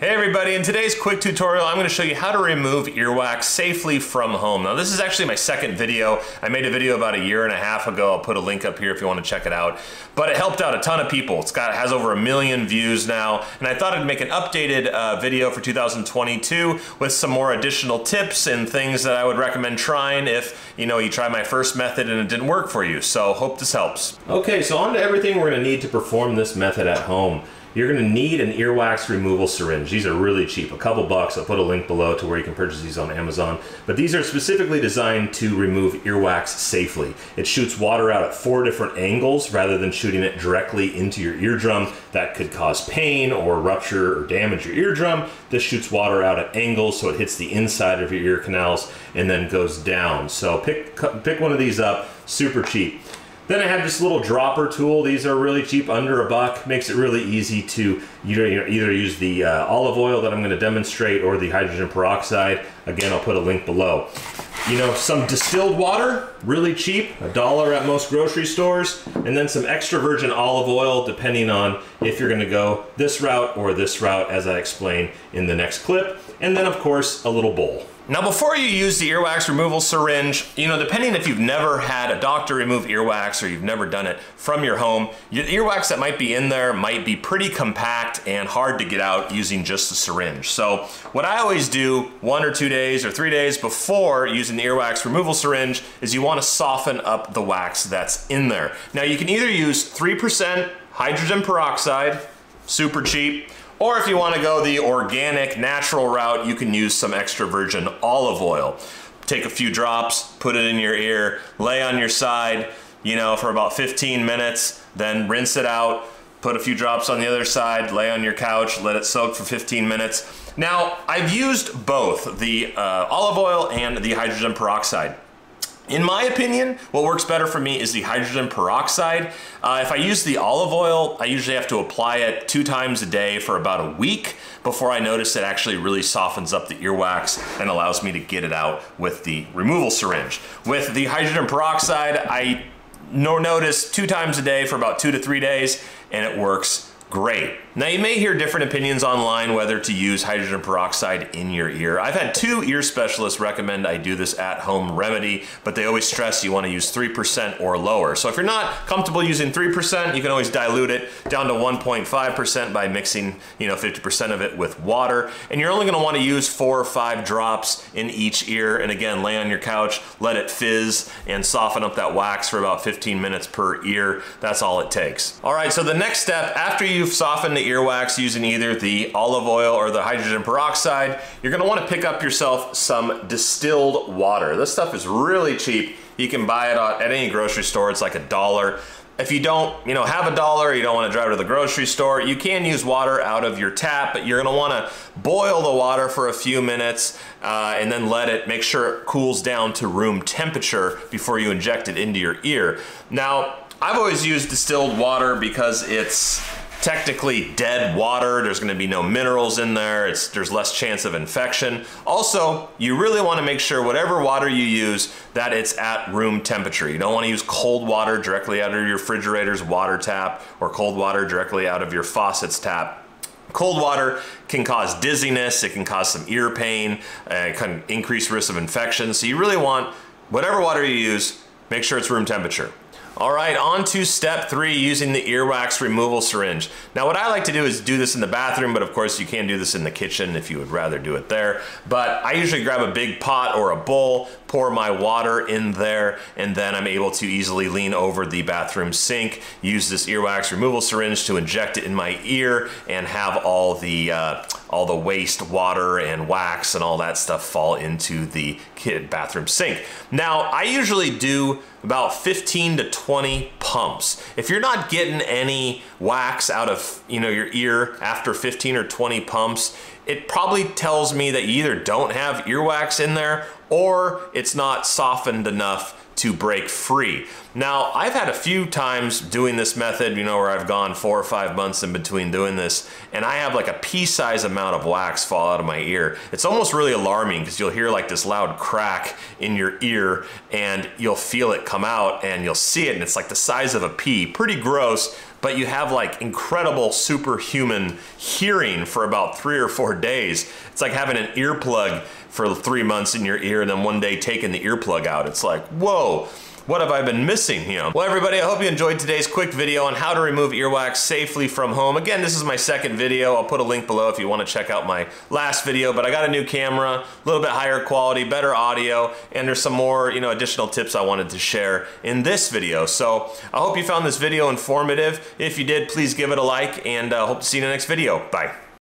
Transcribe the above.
Hey everybody, in today's quick tutorial I'm going to show you how to remove earwax safely from home. Now this is actually my second video. I made a video about a year and a half ago. I'll put a link up here if you want to check it out. But it helped out a ton of people. It has over 1 million views now, and I thought I'd make an updated video for 2022 with some more additional tips and things that I would recommend trying if you tried my first method and it didn't work for you. So hope this helps. Okay, so on to everything we're going to need to perform this method at home. You're going to need an earwax removal syringe. These are really cheap, a couple bucks. I'll put a link below to where you can purchase these on Amazon. But these are specifically designed to remove earwax safely. It shoots water out at 4 different angles rather than shooting it directly into your eardrum. That could cause pain or rupture or damage your eardrum. This shoots water out at angles so it hits the inside of your ear canals and then goes down. So pick one of these up, super cheap. Then I have this little dropper tool. These are really cheap, under $1. Makes it really easy to either use the olive oil that I'm going to demonstrate or the hydrogen peroxide. Again, I'll put a link below. Some distilled water, really cheap, $1 at most grocery stores, and then some extra virgin olive oil depending on if you're going to go this route or this route, as I explain in the next clip. And then of course a little bowl. Now before you use the earwax removal syringe, depending if you've never had a doctor remove earwax or you've never done it from your home, the earwax that might be in there might be pretty compact and hard to get out using just the syringe. So what I always do 1 or 2 days or 3 days before using the earwax removal syringe is you want to soften up the wax that's in there. Now you can either use 3% hydrogen peroxide, super cheap, or if you want to go the organic, natural route, you can use some extra virgin olive oil. Take a few drops, put it in your ear, lay on your side, for about 15 minutes, then rinse it out, put a few drops on the other side, lay on your couch, let it soak for 15 minutes. Now, I've used both the olive oil and the hydrogen peroxide. In my opinion, what works better for me is the hydrogen peroxide. If I use the olive oil, I usually have to apply it 2 times a day for about a week before I notice it actually really softens up the earwax and allows me to get it out with the removal syringe. With the hydrogen peroxide, I notice 2 times a day for about 2 to 3 days, and it works great. Now you may hear different opinions online whether to use hydrogen peroxide in your ear. I've had 2 ear specialists recommend I do this at-home remedy, but they always stress you want to use 3% or lower. So if you're not comfortable using 3%, you can always dilute it down to 1.5% by mixing 50% of it with water. And you're only going to want to use 4 or 5 drops in each ear. And again, lay on your couch, let it fizz and soften up that wax for about 15 minutes per ear. That's all it takes. All right, so the next step, after you've softened the earwax using either the olive oil or the hydrogen peroxide, you're going to want to pick up yourself some distilled water. This stuff is really cheap. You can buy it at any grocery store. It's like $1. If you don't have $1, you don't want to drive to the grocery store, you can use water out of your tap, but you're going to want to boil the water for a few minutes and then make sure it cools down to room temperature before you inject it into your ear. Now, I've always used distilled water because it's technically dead water. There's going to be no minerals in there. There's less chance of infection. Also, you really want to make sure whatever water you use that it's at room temperature. You don't want to use cold water directly out of your refrigerator's water tap or cold water directly out of your faucet's tap. Cold water can cause dizziness, it can cause some ear pain, it can increase risk of infection. So you really want whatever water you use, make sure it's room temperature. All right, on to step 3, using the earwax removal syringe. Now what I like to do is do this in the bathroom, but of course you can do this in the kitchen if you would rather do it there. But I usually grab a big pot or a bowl, pour my water in there, and then I'm able to easily lean over the bathroom sink, use this earwax removal syringe to inject it in my ear and have all the waste water and wax and all that stuff fall into the bathroom sink. Now, I usually do about 15 to 20 pumps. If you're not getting any wax out of your ear after 15 or 20 pumps, it probably tells me that you either don't have earwax in there or it's not softened enough to break free. Now, I've had a few times doing this method, where I've gone 4 or 5 months in between doing this, and I have like a pea-sized amount of wax fall out of my ear. It's almost really alarming because you'll hear like this loud crack in your ear and you'll feel it come out and you'll see it and it's like the size of a pea. Pretty gross, but you have like incredible superhuman hearing for about 3 or 4 days. It's like having an earplug for 3 months in your ear and then one day taking the earplug out. It's like, whoa. What have I been missing here? Well, everybody, I hope you enjoyed today's quick video on how to remove earwax safely from home. Again, this is my second video. I'll put a link below if you want to check out my last video, but I got a new camera, a little bit higher quality, better audio, and there's some more, additional tips I wanted to share in this video. So I hope you found this video informative. If you did, please give it a like, and hope to see you in the next video. Bye.